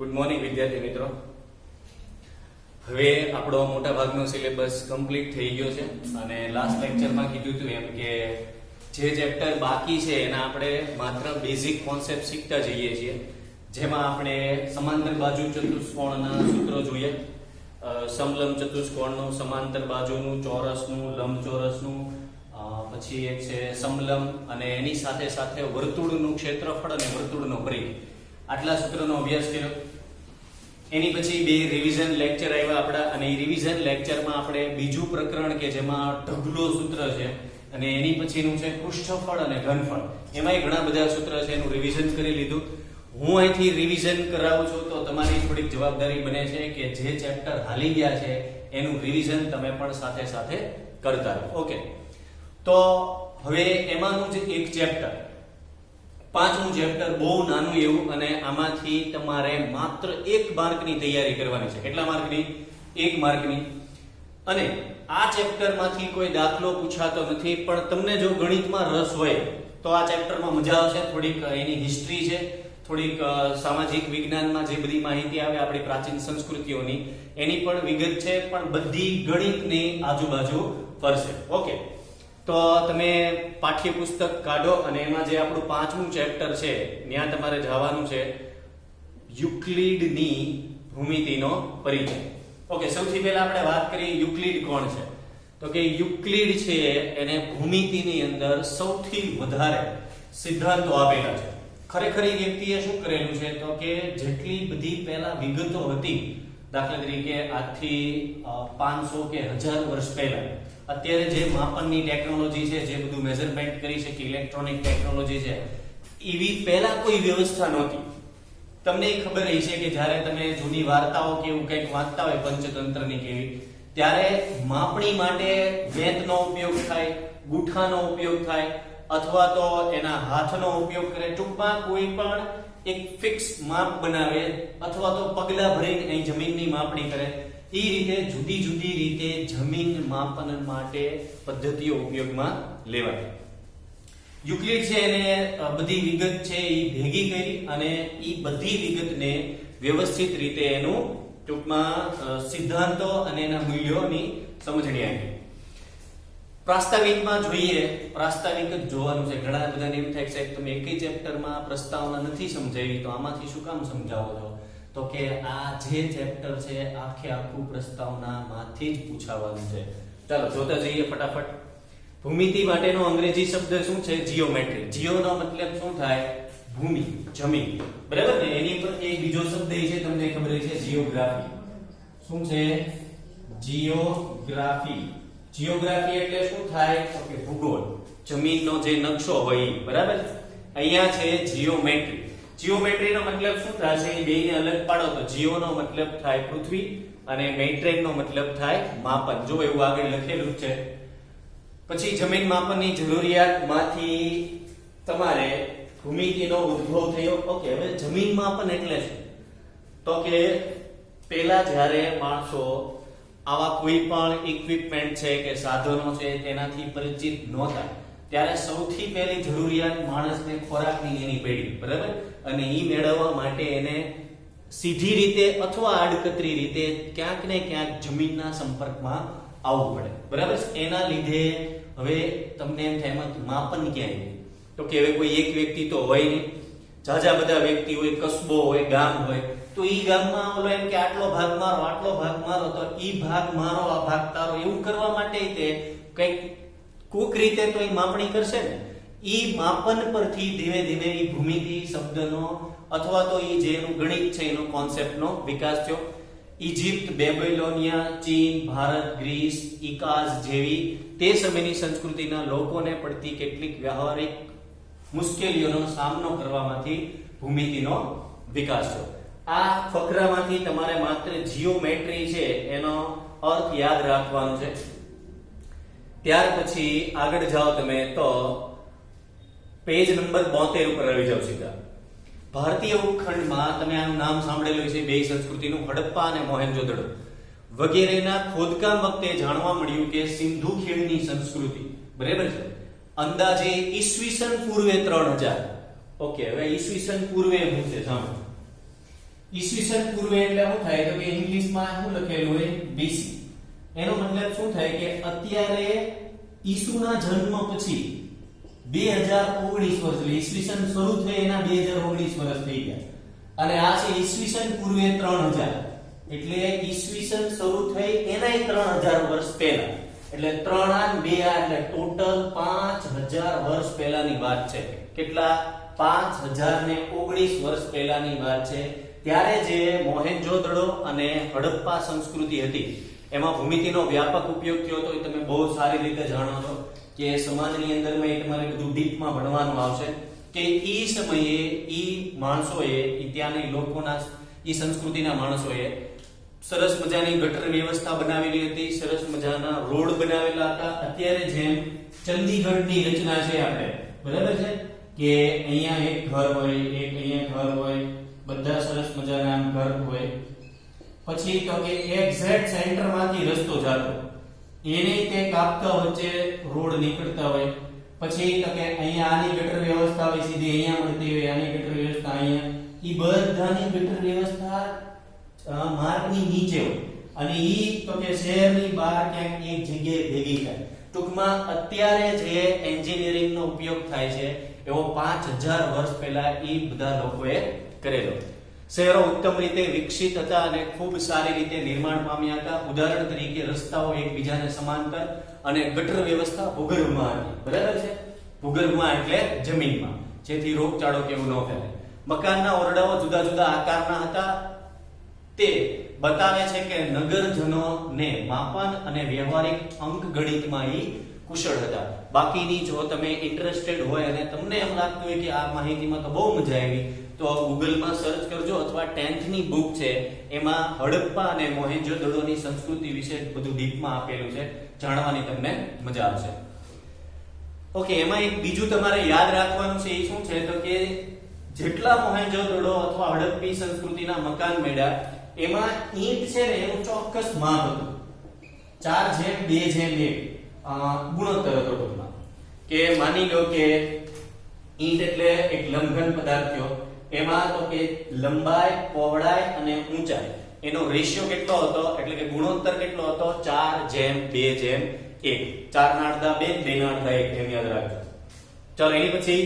Good morning વિદ્યાર્થી મિત્રો. હવે આપણો મોટા ભાગનો સિલેબસ કમ્પ્લીટ થઈ ગયો છે અને લાસ્ટ લેક્ચરમાં કીધું હતું એમ કે જે ચેપ્ટર બાકી છે એના આપણે માત્ર બેઝિક કોન્સેપ્ટ શીખતા જઈએ છીએ, જેમાં આપણે સમાંતર બાજુ ચતુષ્કોણના સૂત્રો જોઈએ, સમલંબ ચતુષ્કોણનું, સમાંતર બાજુનું, ચોરસનું, લંબચોરસનું, પછી એક છે સમલંબ અને એની સાથે સાથે વર્તુળનું ક્ષેત્રફળ અને વર્તુળનો પરિઘ, આટલા સૂત્રોનો અભ્યાસ કર્યો. એની પછી બે રિવિઝન લેક્ચર આવ્યા આપણા અને એ રિવિઝન લેક્ચરમાં આપણે બીજું પ્રકરણ કે જેમાં ઢગલો સૂત્ર છે અને એની પછીનું છે પૃષ્ઠફળ અને ઘનફળ, એમાંય ઘણા બધા સૂત્ર છે, એનું રિવિઝન કરી લીધું. હું અહીંથી રિવિઝન કરાવું છું તો તમારી થોડીક જવાબદારી બને છે કે જે ચેપ્ટર હાલી ગયા છે એનું રિવિઝન તમે પણ સાથે સાથે કરતા રહો. ઓકે, તો હવે એમાંનું જ એક ચેપ્ટર, પાંચમું ચેપ્ટર, બહુ નાનું એવું, અને આમાંથી તમારે માત્ર 1 માર્કની તૈયારી કરવાની છે. કેટલા માર્કની? 1 માર્કની. અને આ ચેપ્ટરમાંથી કોઈ દાખલો પૂછાતો નથી, પણ તમને જો ગણિતમાં રસ હોય તો આ ચેપ્ટરમાં મજા આવશે. થોડીક એની હિસ્ટ્રી છે, થોડીક સામાજિક વિજ્ઞાનમાં જે બધી માહિતી આવે આપણી પ્રાચીન સંસ્કૃતિઓની એની પણ વિગત છે, પણ બધી ગણિતની આજુબાજુ ફરશે. ઓકે, તો તમે પાઠ્યપુસ્તક કાઢો અને એમાં જે આપણું પાંચમું ચેપ્ટર છે ત્યાં તમારે જવાનું છે યુક્લિડની ભૂમિતિનો પરિચય. ઓકે, સૌથી પહેલા આપણે વાત કરીએ યુક્લિડ કોણ છે. તો કે યુક્લિડ છે એને ભૂમિતિની અંદર સૌથી વધારે સિદ્ધાંતો આપેલા છે. ખરેખર એ વ્યક્તિએ શું કરેલું છે તો કે જેટલી બધી પહેલા વિગતો હતી, દાખલા તરીકે આજથી 500 કે 1000 વર્ષ પહેલા, અત્યારે જે માપનની ટેકનોલોજી છે, જે બધું મેઝરમેન્ટ કરી શકે, ઇલેક્ટ્રોનિક ટેકનોલોજી છે, એવી પહેલા કોઈ વ્યવસ્થા નહોતી. તમને ખબર રહી છે કે જ્યારે તમે જૂની વાર્તાઓ કે એવું કંઈક વાંચતા હોય પંચતંત્રની કેવી, ત્યારે માપણી માટે વેતનો ઉપયોગ થાય, ગુઠાનો ઉપયોગ થાય, અથવા તો એના હાથનો ઉપયોગ કરે. ટૂંકમાં કોઈ પણ એક ફિક્સ માપ બનાવે અથવા તો પગલા ભરીને અહીં જમીનની માપણી કરે. એ રીતે જુદી જુદી રીતે જમીન માપન માટે પદ્ધતિઓ ઉપયોગમાં લેવાય. યુક્લિડ છે એને બધી વિગત છે એ ભેગી કરી અને એ બધી વિગતને વ્યવસ્થિત રીતે એનું ટૂંકમાં સિદ્ધાંતો અને એના મૂલ્યોની સમજણી આપી. પ્રાસ્તાવિકમાં જોઈએ, પ્રાસ્તાવિક જ જોવાનું છે. ઘણા બધાને એમ થાય છે કે તમે એક જ ચેપ્ટરમાં પ્રસ્તાવના નથી સમજાવી, તો આમાંથી શું કામ સમજાવો છો? તો કે આ જે ચેપ્ટર છે આખે આખું પ્રસ્તાવનામાંથી જ પૂછાવાનું છે. ચાલો જોતા જઈએ ફટાફટ. ભૂમિતિ માટેનો અંગ્રેજી શબ્દ શું છે? જીઓમેટ્રી. જીઓ નો મતલબ શું થાય? ભૂમિ, જમીન, બરાબર ને? એની પર એક બીજો શબ્દ છે, તમને ખબર છે, જીઓગ્રાફી. શું છે? જીઓગ્રાફી. જીઓગ્રાફી એટલે શું થાય? તો કે ભૂગોળ, જમીનનો જે નકશો હોય, બરાબર. અહીંયા છે જીઓમેટ્રી. જીઓમેટ્રીનો મતલબ શું થશે? એ બેયને અલગ પાડો તો જીઓ નો મતલબ થાય પૃથ્વી અને મેટ્રેન નો મતલબ થાય માપન. જો એવું આગળ લખેલું છે. પછી જમીન માપનની જરૂરિયાતમાંથી તમારે ભૂમિતિનો ઉદ્ભવ થયો. ઓકે, હવે જમીન માપન એટલે શું? તો કે પહેલા જ્યારે માણસો આવા કોઈ પણ ઇક્વિપમેન્ટ છે કે સાધનો છે તેનાથી પરિચિત નહોતા, ત્યારે સૌથી પહેલી જરૂરિયાત માણસને ખોરાકની એની પેડી, બરાબર. અને ઈ મેળવવા માટે એને સીધી રીતે અથવા આડકતરી રીતે ક્યાંક ને ક્યાંક જમીનના સંપર્કમાં આવવું પડે, બરાબર. એના લીધે હવે તમને એમ થાય એમાં માપન ક્યાં આવ્યું? તો કે હવે કોઈ એક વ્યક્તિ તો હોય નહીં, ઝાઝા બધા વ્યક્તિ હોય, કસ્બો હોય, ગામ હોય, તો ઈ ગામમાં ઓલો એમ કે આટલો ભાગ મારો, આટલો ભાગ મારો, તો ઈ ભાગ મારો, આ ભાગ તારો, એવું કરવા માટે તે કંઈક કોક રીતે તો એ માપણી કરશે ને. ઈ માપન પરથી ધીમે ધીમે ઈ ભૂમિતિ શબ્દનો અથવા તો ઈ જે એનું ગણિત છે એનો કોન્સેપ્ટનો વિકાસ થયો. ઇજિપ્ત, બેબીલોનિયા, ચીન, ભારત, ગ્રીસ, ઇકાઝ જેવી તે સમયની સંસ્કૃતિના લોકોને પડતી કેટલીક વ્યવહારિક મુશ્કેલીઓનો સામનો કરવામાંથી ભૂમિતિનો વિકાસ થયો. આ ફકરામાંથી તમારે માત્ર જીઓમેટ્રી છે એનો અર્થ યાદ રાખવાનો છે. ત્યાર પછી આગળ જાઓ તમે તો પેજ નંબર 72 ઉપર આવી જાવ સીધા. ભારતીય ઉપખંડમાં તમે આનું નામ સાંભળેલું છે, બે સંસ્કૃતિનું, હડપ્પા અને મોહેન્જો-દડો વગેરેના ખોદકામ વખતે જાણવા મળ્યું કે સિંધુ ખીણની સંસ્કૃતિ, બરાબર છે, અંદાજે ઈસવીસન પૂર્વે 3000. ઓકે, હવે ઈસવીસન પૂર્વે શું છે સાંભળો. ઈસવીસન પૂર્વે એટલે શું થાય તો કે ઇંગ્લિશમાં શું લખેલું હોય બીસી. એનો મતલબ શું થાય કે અત્યારે ઈસુના જન્મ પછી 2019 વર્ષ એટલે ઈસવીસન શરૂ થઈ એના 2019 વર્ષ થઈ ગયા અને આ છે ઈસવીસન પૂર્વે 3000 એટલે ઈસવીસન શરૂ થઈ એનાય 3000 વર્ષ પહેલા એટલે 3 અને 2 એટલે ટોટલ 5000 વર્ષ પહેલાની વાત છે. કેટલા? 5019 વર્ષ પહેલાની વાત છે. ત્યારે જે મોહેન્જો-દડો અને હડપ્પા સંસ્કૃતિ હતી એમાં ભૂમિતિનો વ્યાપક ઉપયોગ થયો હતો. એ તમે બહુ સારી રીતે જાણો છો કે સમાજની અંદરમાં એ તમારે બધું ડીપમાં ભણવાનું આવશે કે ઈ સમયે ઈ માણસોએ ઈ ત્યાંના લોકોના ઈ સંસ્કૃતિના માણસોએ સરસ મજાની ગટર વ્યવસ્થા બનાવેલી હતી, સરસ મજાના રોડ બનાવેલા હતા. અત્યારે જેમ ચંદીગઢની રચના છે આપણે બરાબર છે કે અહીંયા એક ઘર હોય, એક અહીંયા ઘર હોય, બધા સરસ મજાના આમ ઘર હોય. પછી તો કે એક્ઝેક્ટ સેન્ટરમાંથી રસ્તો જાતો એને તે કાપતા વચ્ચે રોડ નીકળતા હોય. પછી તો કે અહીંયા આની ગટર વ્યવસ્થા હોય સીધી અહીંયા મળતી હોય, આની ગટર વ્યવસ્થા અહીંયા, ઈ બધાની ગટર વ્યવસ્થા માર્ગની નીચે હોય અને ઈ તો કે શહેરની બહાર ક્યાંક એક જગ્યાએ ભેગી થાય. ટૂંકમાં અત્યારે જે એન્જિનિયરિંગનો ઉપયોગ થાય છે એવો 5000 વર્ષ પહેલા ઈ બધા લોકોએ કરેલો. શહેરો ઉત્તમ રીતે વિકસિત હતા અને ખૂબ સારી રીતે નિર્માણ પામ્યા હતા. ઉદાહરણ તરીકે રસ્તાઓ એકબીજાને સમાંતર અને ગટર વ્યવસ્થા ભૂગર્ભમાં હતી. બરાબર છે? ભૂગર્ભમાં એટલે જમીનમાં, જેથી રોગચાળો કેવું ન ફેલે. મકાનના ઓરડાઓ જુદા જુદા આકારના હતા. તે બતાવે છે કે નગરજનોને માપન અને વ્યવહારિક અંકગણિતમાં ઈ કુશળ હતા. બાકીની જો તમે ઇન્ટરેસ્ટેડ હોય અને તમને એમ લાગતું હોય કે આ માહિતીમાં તો બહુ મજા આવી તો ગૂગલમાં સર્ચ કરજો અથવા 10th ની બુક છે એમાં હડપ્પા અને મોહેન્જો-દડોની સંસ્કૃતિ વિશે બધું ડીપમાં આપેલું છે, જાણવાની તમને મજા આવશે. ઓકે, એમાં એક બીજું તમારે યાદ રાખવાનું છે એ શું છે તો કે જેટલા મોહેન્જો-દડો અથવા હડપ્પી સંસ્કૃતિના મકાન મેળ્યા એમાં ઈંટ છે ને એનું ચોક્કસ માપ હતું. 4:2:1 ગુણોત્તર હતો ટૂંકમાં. કે માની લો કે ઈંટ એટલે એક લંબઘન પદાર્થ થયો, એમાં તો કે લંબાઈ, પહોળાઈ અને ઊંચાઈ એનો રેશિયો કેટલો હતો એટલે કે ગુણોત્તર કેટલો હતો? 4:2:1. 4 ના અડધા 2, 2 ના અડધા 1 એમ યાદ રાખજો. ચાલો એની પછી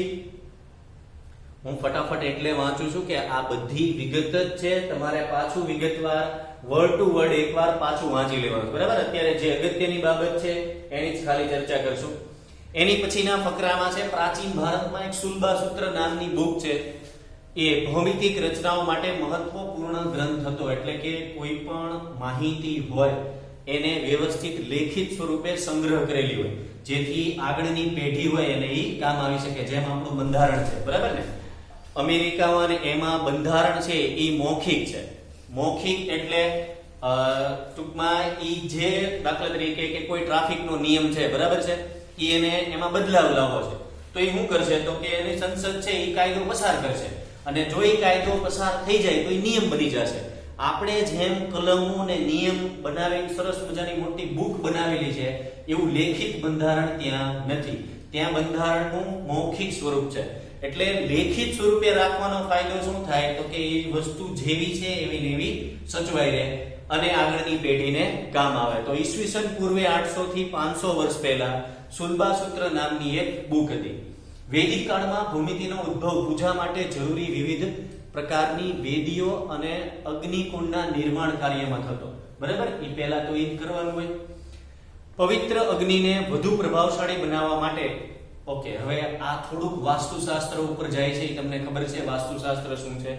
હું ફટાફટ એટલે વાંચું છું કે આ બધી વિગત જ છે, તમારે પાછું વિગતવાર વર્ડ ટુ વર્ડ એકવાર પાછું વાંચી લેવાનું. બરાબર? અત્યારે જે અગત્યની બાબત છે એની જ ખાલી ચર્ચા કરશું. એની પછીના ફકરામાં છે પ્રાચીન ભારતમાં એક સુલભા સૂત્ર નામની બુક છે. એ ભૌમિતિક રચનાઓ માટે મહત્વપૂર્ણ ગ્રંથ હતો. એટલે કે કોઈ પણ માહિતી હોય એને વ્યવસ્થિત લેખિત સ્વરૂપે સંગ્રહ કરેલી હોય જેથી આગળની પેઢી હોય એને ઈ કામ આવી શકે. જેમ આપણું બંધારણ છે, બરાબર ને? અમેરિકામાં એમાં બંધારણ છે ઈ મૌખિક છે. મૌખિક એટલે ટૂંકમાં ઈ જે દાખલા તરીકે કે કોઈ ટ્રાફિકનો નિયમ છે, બરાબર છે, ઈ એને એમાં બદલાવ લાવવો છે તો ઈ શું કરશે તો કે એની સંસદ છે ઈ કાયદો પસાર કરશે અને જો ઈ કાયદો પસાર થઈ જાય તો ઈ નિયમ બની જશે. આપણે જેમ કલમો ને નિયમ બનાવીને સરસ મજાની મોટી બુક બનાવેલી છે એવું લેખિત બંધારણ ત્યાં નથી. ત્યાં બંધારણનું મૌખિક સ્વરૂપ છે. એટલે લેખિત સ્વરૂપે રાખવાનો ફાયદો શું થાય તો કે એ વસ્તુ જેવી છે એવી ને એવી સચવાઈ રહે અને આગળની પેઢીને કામ આવે. તો ઈસવીસન પૂર્વે 800 થી 500 વર્ષ પહેલા સુલભા સૂત્ર નામની એક બુક હતી. વૈદિક કાળમાં ભૂમિતિનો ઉદ્ભવ પૂજા માટે જરૂરી વિવિધ પ્રકારની વેદીઓ અને અગ્નિકુંડના નિર્માણ કાર્યમાં થતો. બરાબર? એ પહેલા તો એ કરવાનું હોય. પવિત્ર અગ્નિને વધુ પ્રભાવશાળી બનાવવા માટે ઓકે, હવે આ થોડુંક વાસ્તુશાસ્ત્ર ઉપર જાય છે. તમને ખબર છે વાસ્તુશાસ્ત્ર શું છે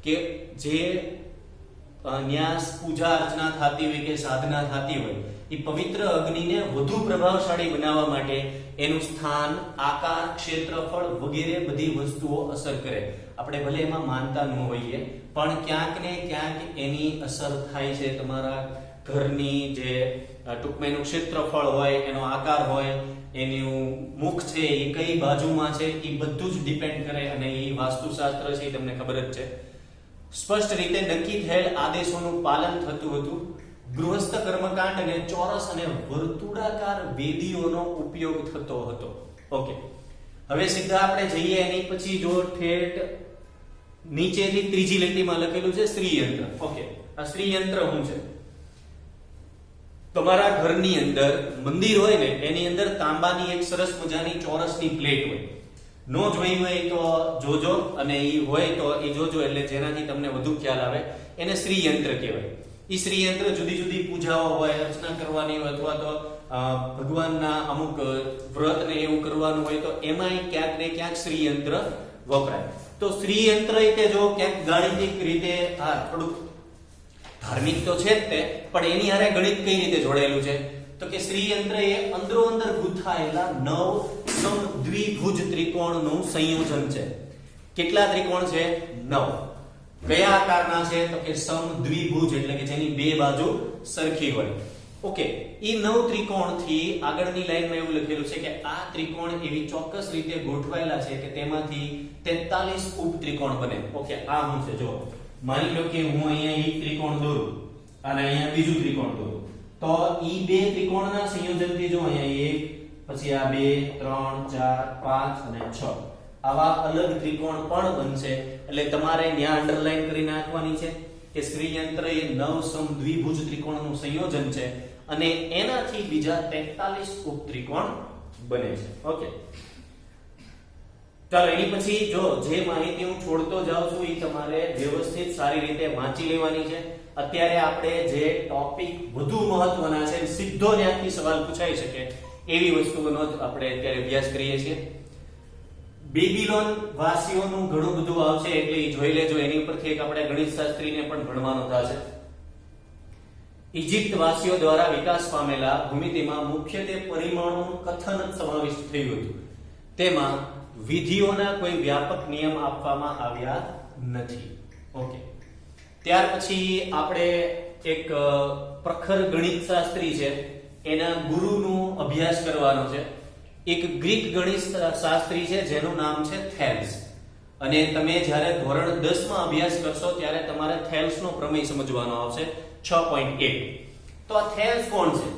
કે જે ન્યાસ પૂજા અર્ચના થતી હોય કે સાધના થતી હોય એ પવિત્ર અગ્નિને વધુ પ્રભાવશાળી બનાવવા માટે એનું સ્થાન, આકાર, ક્ષેત્રફળ વગેરે બધી વસ્તુઓ અસર કરે. આપણે ભલે એમાં માનતા ન હોઈએ પણ ક્યાંક ને ક્યાંક એની અસર થાય છે. તમારા ઘરની જે ટૂંકમાં એનું ક્ષેત્રફળ હોય, એનો આકાર હોય, એનું મુખ છે એ કઈ બાજુમાં છે એ બધું જ ડિપેન્ડ કરે અને એ વાસ્તુશાસ્ત્ર છે એ તમને ખબર જ છે. સ્પષ્ટ રીતે નક્કી થયેલ આદેશોનું પાલન થતું હતું. ગૃહસ્થ કર્મકાંડ અને ચોરસ અને વર્તુળાકાર વેદીઓનો ઉપયોગ થતો હતો. ઓકે, હવે સીધા આપણે જઈએ એની પછી જો ઠેઠ નીચેથી ત્રીજી લીટીમાં લખેલું છે શ્રીયંત્ર. ઓકે, આ શ્રીયંત્ર શું છે? તમારા ઘરની અંદર મંદિર હોય ને એની અંદર તાંબાની એક સરસ મજાની ચોરસની પ્લેટ હોય. નો જોઈ હોય તો જોજો, અને ઈ હોય તો એ જોજો, એટલે જેનાથી તમને વધુ ખ્યાલ આવે. એને શ્રીયંત્ર કહેવાય. ઈ શ્રીયંત્ર જુદી જુદી પૂજાઓ હોય, અર્ચના કરવાની હોય, અથવા તો ભગવાનના અમુક વ્રત ને એવું કરવાનું હોય તો એમાં ક્યાંક ને ક્યાંક શ્રીયંત્ર વપરાય. તો શ્રીયંત્ર એટલે જો ક્યાંક ગાણિતિક રીતે થોડુંક ધાર્મિક તો છે જ તે, પણ એની હારે ગણિત કઈ રીતે જોડાયેલું છે? તો કે શ્રીયંત્ર એ અંદરો અંદર ગૂંથાયેલા 9 સમદ્વિભુજ ત્રિકોણનું સંયોજન છે. કેટલા ત્રિકોણ છે? 9. કયા આકારના છે? તો કે સમદ્વિભુજ, એટલે કે જેની બે બાજુ સરખી હોય. ઓકે, ઈ 9 ત્રિકોણથી આગળની લાઈનમાં એવું લખેલું છે કે આ ત્રિકોણ એવી ચોક્કસ રીતે ગોઠવાયેલા છે કે તેમાંથી 43 ઉપ ત્રિકોણ બને. ઓકે, આ શું છે? જો માની લો કે હું અહીંયા એક ત્રિકોણ દોરું અને અહીંયા બીજું ત્રિકોણ દોરું, તો ઈ બે ત્રિકોણના સંયોજનથી જો અહીંયા 1, પછી આ 2, 3, 4, 5 અને 6 આવા અલગ ત્રિકોણ પણ બનશે. એટલે તમારે ત્યાં અંડરલાઈન કરી નાખવાની છે કે શ્રીયંત્ર એ 9 સમદ્વિભુજ ત્રિકોણનું સંયોજન છે અને એનાથી બીજા 43 ઉપ ત્રિકોણ બને છે. ઓકે, ચાલો એની પછી જો જે માહિતી હું છોડતો જાઉં છું એ તમારે વ્યવસ્થિત સારી રીતે વાંચી લેવાની છે. અત્યારે આપણે જે ટોપિક વધુ મહત્વના છે, સીધો ત્યાંથી સવાલ પૂછાઈ શકે એવી વસ્તુઓનો જ આપણે અત્યારે અભ્યાસ કરીએ છીએ. બેબીલોન વાસીઓનું ઘણું બધું આવશે, એટલે એ જોઈ લેજો. એની ઉપરથી એક આપણે ગણિત શાસ્ત્રીને પણ ભણવાનો થશે. ઇજિપ્ત વાસીઓ દ્વારા વિકાસ પામેલા ભૂમિતિમાં મુખ્યત્વે પરિમાણોનું કથન સમાવિષ્ટ થયું હતું. તેમાં વિધિઓના કોઈ વ્યાપક નિયમ આપવામાં આવ્યા નથી. ઓકે, ત્યાર પછી આપણે એક પ્રખર ગણિત શાસ્ત્રી છે, એના ગુરુનું અભ્યાસ કરવાનો છે. એક ગ્રીક ગણિત શાસ્ત્રી છે જેનું નામ છે થેલ્સ. અને તમે જ્યારે ધોરણ 10 માં અભ્યાસ કરશો ત્યારે તમારે થેલ્સનો પ્રમેય સમજવાનો આવશે 6.1. તો આ થેલ્સ કોણ છે?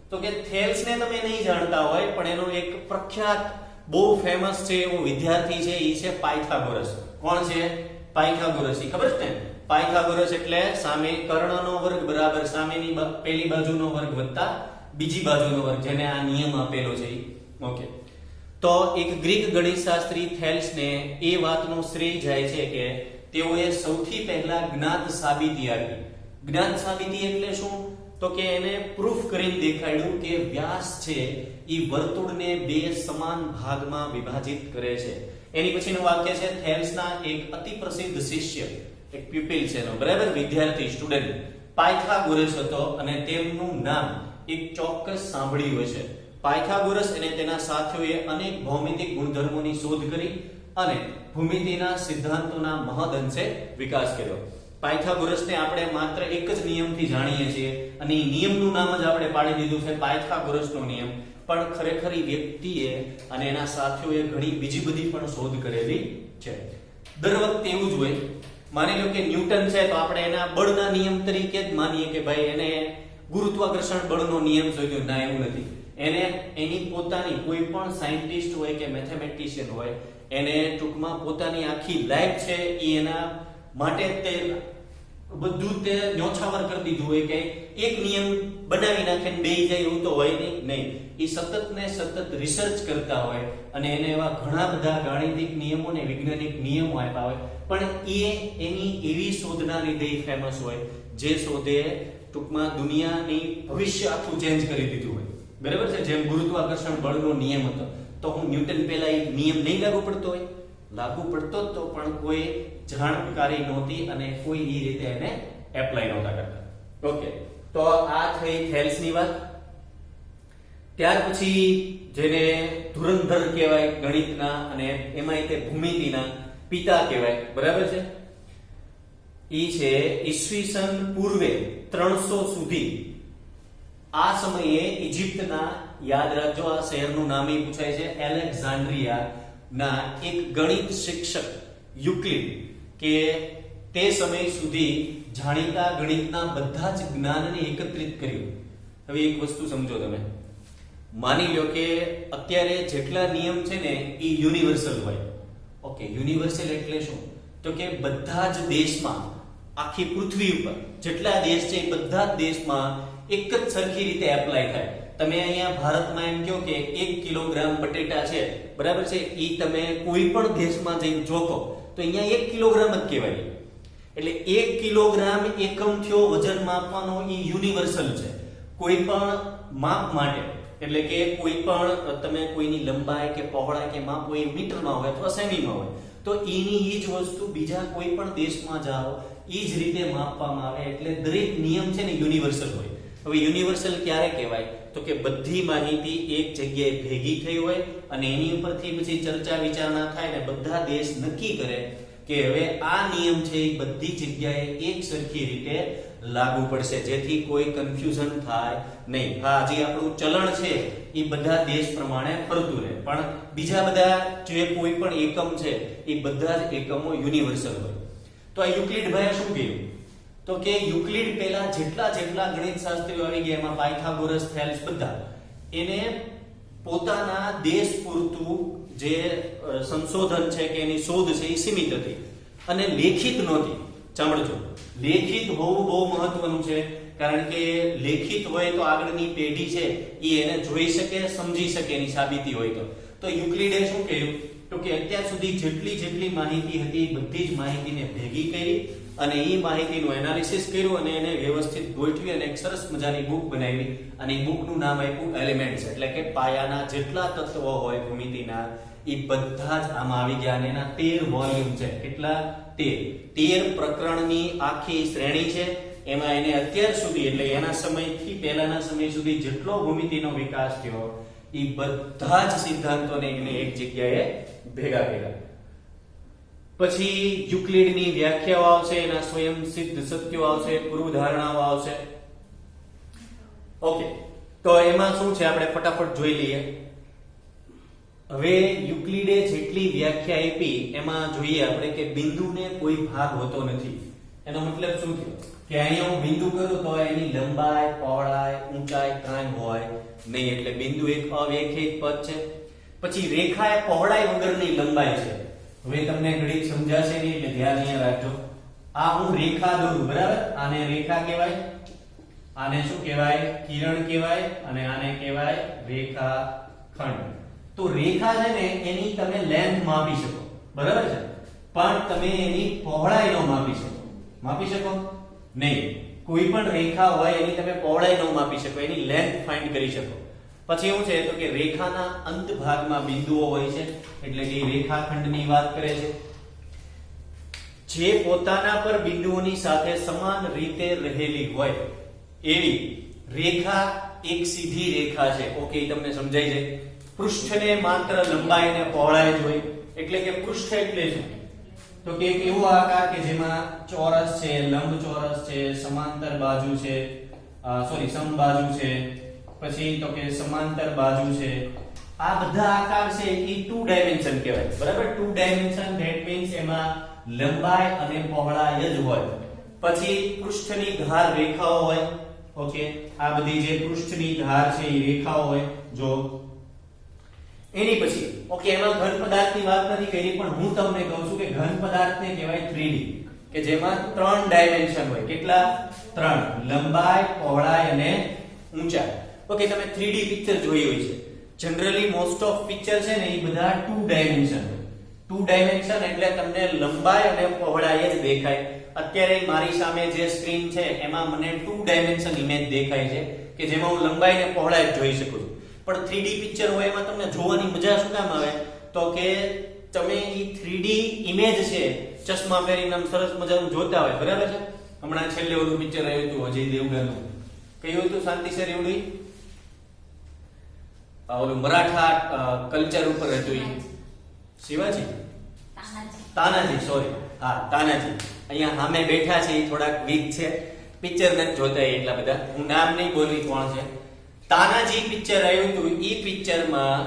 તો કે થેલ્સને તમે નહીં જાણતા હોય, પણ એનો એક પ્રખ્યાત બહુ ફેમસ છે એવો વિદ્યાર્થી છે, એ છે પાયથાગોરસ. કોણ છે? પાયથાગોરસ. ખબર છે ને? પાયથાગોરસ એટલે સામે કર્ણનો વર્ગ બરાબર સામેની પેલી બાજુનો વર્ગ વત્તા બીજી બાજુનો વર્ગ, જેને આ નિયમ આપેલો છે. ઓકે, તો એક ગ્રીક ગણિત શાસ્ત્રી થેલ્સને એ વાતનો શ્રેય જાય છે કે તેઓએ સૌથી પહેલા જ્ઞાત સાબિતી આપી. જ્ઞાત સાબિતી એટલે શું? તો કે એને પ્રૂફ કરીને દેખાડ્યું કે વ્યાસ છે એ વર્તુળને બે સમાન ભાગમાં વિભાજિત કરે છે. એની પછીનું વાક્ય છે થેલ્સના એક અતિ પ્રસિદ્ધ શિષ્ય, એક પ્યુપિલ છે એનો, બરાબર, વિદ્યાર્થી, સ્ટુડન્ટ પાયથાગોરસ હતો, અને તેમનું નામ એક ચોક્કસ સાંભળ્યું હશે. પાયથાગોરસ અને તેના સાથીઓએ અનેક ભૌમિતિક ગુણધર્મોની શોધ કરી અને ભૂમિતિના સિદ્ધાંતોના મહદ અંશે વિકાસ કર્યો. પાયથાગોરસને આપણે માત્ર એક જ નિયમથી જાણીએ છીએ, અને એ નિયમનું નામ જ આપણે પાડી દીધું છે પાયથાગોરસનો નિયમ. પણ ખરેખર એ વ્યક્તિએ અને એના સાથીઓએ ઘણી બીજી બધી પણ શોધ કરેલી છે. દર વખતે એવું જ હોય. માની લો કે ન્યૂટન છે, તો આપણે એના બળના નિયમ તરીકે જ માનીએ કે ભાઈ એને ગુરુત્વાકર્ષણ બળનો નિયમ શોધ્યો. ના, એવું નથી. એને એની પોતાની, કોઈ પણ સાયન્ટિસ્ટ હોય કે મેથેમેટિશિયન હોય, એને ટૂંકમાં પોતાની આખી લાઈફ છે એ એના માટે તે બધું તે ન્યોછાવર કરી દીધું હોય કે એક નિયમ બનાવી નાખે ને બેહી જાય એવું તો હોય નહીં. એ સતત ને સતત રિસર્ચ કરતા હોય અને એને એવા ઘણા બધા ગાણિતિક નિયમો ને વૈજ્ઞાનિક નિયમો આપ્યા હોય, પણ એ એની એવી શોધના લીધે ફેમસ હોય જે શોધે ટૂંકમાં દુનિયાની ભવિષ્ય આખું ચેન્જ કરી દીધું હોય. બરાબર છે? જેમ ગુરુત્વાકર્ષણ બળનો નિયમ હતો, તો હું ન્યૂટન પહેલા એ નિયમ નહીં લાગુ પડતો હોય? લાગુ પડતો તો પણ કોઈ જાણકારી નહોતી અને કોઈ એ રીતે એને એપ્લાય નહોતા કરતા. ઓકે, તો આ થઈ થેલ્સની વાત. ત્યાર પછી જેને ધુરંધર કહેવાય ગણિતના, અને એમાંય તે ભૂમિતિના પિતા કહેવાય, બરાબર છે, ઈ છે ઈસવીસન પૂર્વે 300 સુધી. આ સમયે ઇજિપ્તના, યાદ રાખજો આ શહેરનું નામ એ પૂછાય છે, એલેક્ઝાન્ડ્રિયા ના એક ગણિત શિક્ષક યુક્લિડ, કે તે સમય સુધી જાણીતા ગણિતના બધા જ જ્ઞાનને એકત્રિત કર્યું. હવે એક વસ્તુ સમજો તમે. માની લો કે અત્યારે જેટલા નિયમ છે ને એ યુનિવર્સલ હોય. ઓકે, યુનિવર્સલ એટલે શું? તો કે બધા જ દેશમાં, આખી પૃથ્વી ઉપર જેટલા દેશ છે એ બધા જ દેશમાં એક જ સરખી રીતે એપ્લાય થાય. તમે અહીંયા ભારતમાં એમ કહો કે 1 કિલોગ્રામ બટેટા છે, બરાબર છે, ઈ તમે કોઈ પણ દેશમાં જઈને જોખો તો અહીંયા 1 કિલોગ્રામ જ કહેવાય. એટલે 1 કિલોગ્રામ એકમ થયો વજન માપવાનો, ઈ યુનિવર્સલ છે કોઈ પણ માપ માટે. એટલે કે કોઈ પણ તમે કોઈની લંબાઈ કે પહોળાઈ કે માપો એ મીટરમાં હોય અથવા સેમીમાં હોય તો એની ઈ જ વસ્તુ બીજા કોઈ પણ દેશમાં જાઓ ઈ જ રીતે માપવામાં આવે. એટલે દરેક નિયમ છે ને યુનિવર્સલ હોય. હવે યુનિવર્સલ ક્યારે કહેવાય? તો કે બધી માહિતી એક જગ્યાએ ભેગી થઈ હોય અને એની ઉપરથી પછી ચર્ચા વિચારણા થાય ને બધા દેશ નક્કી કરે કે હવે આ નિયમ છે એ બધી જગ્યાએ એક સરખી રીતે લાગુ પડશે, જેથી કોઈ કન્ફ્યુઝન થાય નહીં. હા, જે આપણું ચલણ છે એ બધા દેશ પ્રમાણે ફરતું રહે, પણ બીજા બધા જે કોઈ પણ એકમ છે એ બધા જ એકમો યુનિવર્સલ હોય. તો આ યુક્લિડ ભાઈએ શું કહ્યું? તો કે યુક્લિડ પહેલા જેટલા ગણિત શાસ્ત્રીઓ આવી ગયા એમાં પાયથાગોરસ, થેલ્સ બધા એને પોતાના દેશ પૂરતું જે સંશોધન છે કે એની શોધ છે એ સીમિત હતી અને લેખિત નહોતી. સાંભળજો, લેખિત હોવું બહુ મહત્વનું છે, કારણ કે લેખિત હોય તો આગળની પેઢી છે એ એને જોઈ શકે, સમજી શકે, એની સાબિતી હોય તો યુક્લિડે શું કર્યું? તો કે અત્યાર સુધી જેટલી માહિતી હતી બધી જ માહિતીને ભેગી કરી અને એ માહિતીનું એનાલિસિસ કર્યું અને એને વ્યવસ્થિત ગોઠવી અને એક સરસ મજાની બુક બનાવી અને એ બુકનું નામ આપ્યું એલિમેન્ટ્સ. એટલે કે પાયાના જેટલા તત્વો હોય ભૂમિતિના એ બધા જ આમાં આવી ગયા અને એના 13 વોલ્યુમ છે. કેટલા? 13 પ્રકરણની આખી શ્રેણી છે. એમાં એને અત્યાર સુધી એટલે એના સમયથી પહેલાના સમય સુધી જેટલો ભૂમિતિનો વિકાસ થયો એ બધા જ સિદ્ધાંતોને એને એક જગ્યાએ ભેગા કર્યા. પછી યુક્લિડની વ્યાખ્યાઓ આવશે, એના સ્વયં સિદ્ધ સત્યો આવશે, પૂર્વધારણાઓ આવશે. ઓકે, તો એમાં શું છે આપણે ફટાફટ જોઈ લઈએ. હવે યુક્લિડે જેટલી વ્યાખ્યા આપી એમાં જોઈએ આપણે કે બિંદુને કોઈ ભાગ હોતો નથી. એનો મતલબ શું થયો કે અહીંયા હું બિંદુ કરું તો એની લંબાઈ, પહોળાઈ, ઊંચાઈ કાંઈ હોય નહીં. એટલે બિંદુ એક અવ્યાખ્યાયિત પદ છે. પછી રેખા એ પહોળાઈ વગરની લંબાઈ છે. હવે તમને ઘડી સમજાશે નહીં એટલે ધ્યાન અહીંયા રાખજો. આ હું રેખા દોરું, બરાબર? આને રેખા કહેવાય, આને શું કહેવાય? કિરણ કહેવાય અને આને કહેવાય રેખાખંડ. તો રેખા છે ને એની તમે લેન્થ માપી શકો, બરાબર છે, પણ તમે એની પહોળાઈ નો માપી શકો. માપી શકો નહીં. કોઈ પણ રેખા હોય એની તમે પહોળાઈ નો માપી શકો, એની લેન્થ ફાઇન્ડ કરી શકો. પછી એવું છે તો કે રેખાના અંત ભાગમાં બિંદુઓ હોય છે, એટલે કે રેખાખંડની વાત કરે છે. જે પોતાના પર બિંદુઓની સાથે સમાન રીતે રહેલી હોય એવી રેખા એક સીધી રેખા છે. ઓકે, તમને સમજાય છે? પૃષ્ઠને માત્ર લંબાઈ અને પહોળાઈ જ હોય. એટલે કે પૃષ્ઠ એટલે શું? તો કે એક એવો આકાર કે જેમાં ચોરસ છે, લંબચોરસ છે, સમાંતર બાજુ છે, સમબાજુ છે, પછી તો કે સમાંતર બાજુ છે. આ બધા આકાર છે એ 2 ડાયમેન્શન કહેવાય, બરાબર? 2 ડાયમેન્શન ધેટ મીન્સ એમાં લંબાઈ અને પહોળાઈ જ હોય. પછી પૃષ્ઠની ધાર રેખાઓ હોય. ઓકે, આ બધી જે પૃષ્ઠની ધાર છે એ રેખાઓ હોય. જો એની પછી ઓકે, એમાં ઘન પદાર્થની વાત નથી કરી, પણ હું તમને કહું છું કે ઘન પદાર્થને કહેવાય 3D, કે જેમાં 3 ડાયમેન્શન હોય. કેટલા? 3. લંબાઈ, પહોળાઈ અને ઊંચાઈ. ઓકે, તમે 3D પિક્ચર જોઈ હોય છે. જનરલી મોસ્ટ ઓફ પિક્ચર છે ને એ બધા 2 ડાયમેન્શન હોય. 2 ડાયમેન્શન એટલે તમને લંબાઈ અને પહોળાઈ જ દેખાય. અત્યારે મારી સામે જે સ્ક્રીન છે એમાં મને 2 ડાયમેન્શન ઇમેજ દેખાય છે કે જેમાં હું લંબાઈ અને પહોળાઈ જ જોઈ શકું છું. પણ 3D પિક્ચર હોય એમાં તમને જોવાની મજા શું કામ આવે? તો કે તમે ઈ 3D ઇમેજ છે ચશ્મા પહેરીને આમ સરસ મજાનું જોતા હોય, બરાબર છે? હમણાં છેલ્લે ઓલું પિક્ચર આવ્યું હતું અજય દેવગનનું, કયું હતું? શાંતિ સર એવડી ઓલું મરાઠા કલ્ચર ઉપર હતું. ઈ શિવાજી, તાનાજી, સોરી, હા તાનાજી. અહીંયા સામે બેઠા છે એ થોડાક વીક છે, પિક્ચર નથી જોતા એટલા બધા. હું નામ નહીં બોલવી કોણ છે. તાનાજી પિક્ચર આવ્યું હતું. ઈ પિક્ચરમાં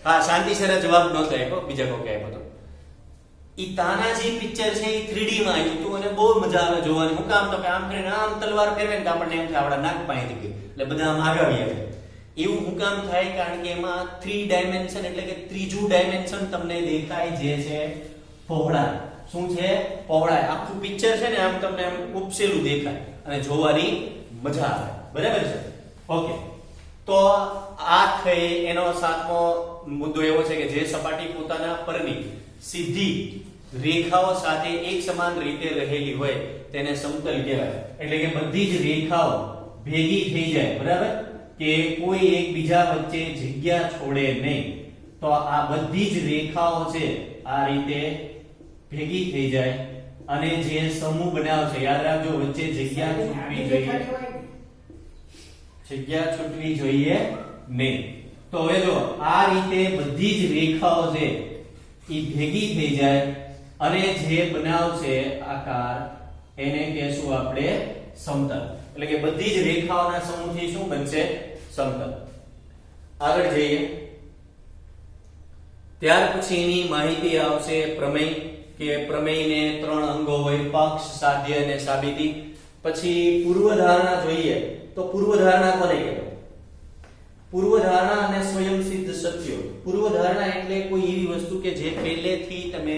હા શાંતિ સર જવાબ નહોતો આપ્યો, બીજા કોઈ આપ્યો હતો. ઈ તાનાજી પિક્ચર છે એ 3D માં આવ્યું હતું અને બહુ મજા આવે જોવાની. હું કામ? તો કે આમ કરીને આમ તલવાર ફેરવે ને તો આપણને એમ થાય આપણા નાક પાસેથી ગઈ, એટલે બધા આમ આગાવી આવે. એવું હું કામ થાય? કારણ કે એમાં 3 ડાયમેન્શન એટલે કે ત્રીજું ડાયમેન્શન તમને દેખાય, જે છે પહોળાઈ. શું છે? પહોળાઈ. આખું પિક્ચર છે ને આમ તમને આમ ઉપસેલું દેખાય અને જોવાની મજા આવે. બરાબર છે? ઓકે. તો આ થઈ એનો 7મો મુદ્દો એવો છે કે જે સપાટી પોતાના પરની સીધી રેખાઓ સાથે એક સમાન રીતે રહેલી હોય તેને સમતલ કહેવાય. એટલે કે બધી જ રેખાઓ ભેગી થઈ જાય. બરાબર? કે કોઈ એકબીજા વચ્ચે જગ્યા છોડે નહીં. તો આ બધી જ રેખાઓ છે આ રીતે ભેગી થઈ જાય અને જે સમૂહ બનાવશે, યાદ રાખજો વચ્ચે જગ્યા છૂટવી જોઈએ. જગ્યા છૂટવી જોઈએ નહીં. તો હવે જો આ રીતે બધી જ રેખાઓ છે એ ભેગી થઈ જાય અને જે બનાવશે આકાર એને કહેશું આપણે સમતલ. એટલે કે બધી જ રેખાઓના સમૂહથી શું બનશે? સમતલ. આગળ જઈએ. ત્યાર પછીની માહિતી આવશે પ્રમેય, કે પ્રમેયને 3 અંગો હોય: પક્ષ, સાધ્ય અને સાબિતી. પછી પૂર્વધારણા જોઈએ તો પૂર્વધારણા કોને કહેવાય? પૂર્વધારણા અને સ્વયંસિદ્ધ સત્યો. પૂર્વધારણા એટલે કોઈ એવી વસ્તુ કે જે પહેલેથી તમે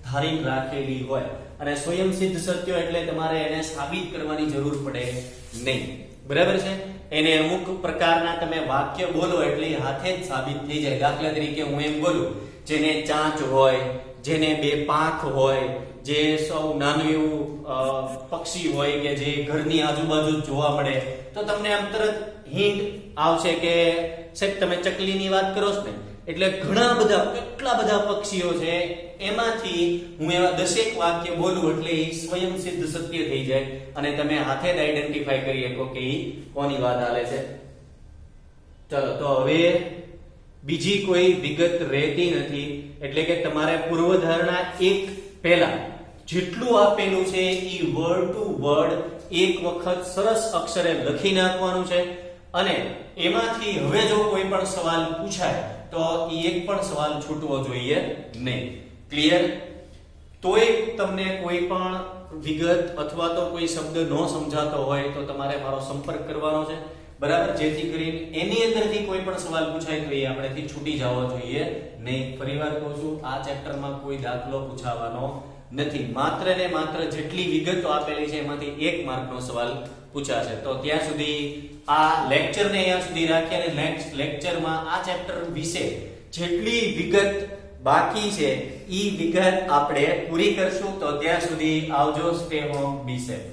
ધારી રાખેલી હોય, અને સ્વયંસિદ્ધ સત્યો એટલે તમારે એને સાબિત કરવાની જરૂર પડે નહીં. બરાબર છે? એને અમુક પ્રકારના તમે વાક્ય બોલો એટલે હાથે જ સાબિત થઈ જાય. દાખલા તરીકે હું એમ બોલું, જેને ચાંચ હોય, જેને 2 પાંખ હોય, જે સૌ નાનું એવું પક્ષી હોય કે જે ઘરની આજુબાજુ જોવા મળે, તો તમને આમ તરત હિન્ટ આવશે કે સાહેબ તમે ચકલીની વાત કરો છો ને. એટલે ઘણા બધા, કેટલા બધા પક્ષીઓ છે, એમાંથી હું એવા 10 વાક્ય બોલું એટલે એ સ્વયંસિદ્ધ સત્ય થઈ જાય અને તમે હાથે જ આઈડેન્ટિફાઈ કરી શકો કે એ કોની વાત આલે છે. ચલો, તો હવે બીજી કોઈ વિગત રહેતી નથી. એટલે કે તમારે પૂર્વધારણા એક પહેલા જેટલું આપેલું છે એ વર્ડ ટુ વર્ડ એક વખત સરસ અક્ષરે લખી નાખવાનું છે. અને એમાંથી હવે જો કોઈ પણ સવાલ પૂછાય તો એ એક પણ સવાલ છૂટવો જોઈએ નહીં. ક્લિયર? તોય તમને કોઈ પણ વિગત અથવા તો કોઈ શબ્દ ન સમજાતો હોય તો તમારે મારો સંપર્ક કરવાનો છે. બરાબર? જેથી કરીને એની અંદરથી કોઈ પણ સવાલ પૂછાય તો એ આપણેથી છૂટી જવો જોઈએ નહીં. ફરીવાર કહું છું, આ ચેપ્ટરમાં કોઈ દાખલો પૂછાવાનો નથી. માત્ર ને માત્ર જેટલી વિગતો આપેલી છે એમાંથી 1 માર્કનો સવાલ પૂછાશે. તો ત્યાં સુધી આ લેક્ચરને અહીંયા સુધી રાખીએ અને નેક્સ્ટ લેક્ચરમાં આ ચેપ્ટર વિશે જેટલી વિગત બાકી છે એ વિગત આપણે પૂરી કરશું. તો ત્યાં સુધી આવજો. સ્ટે હોમ, બી સેફ.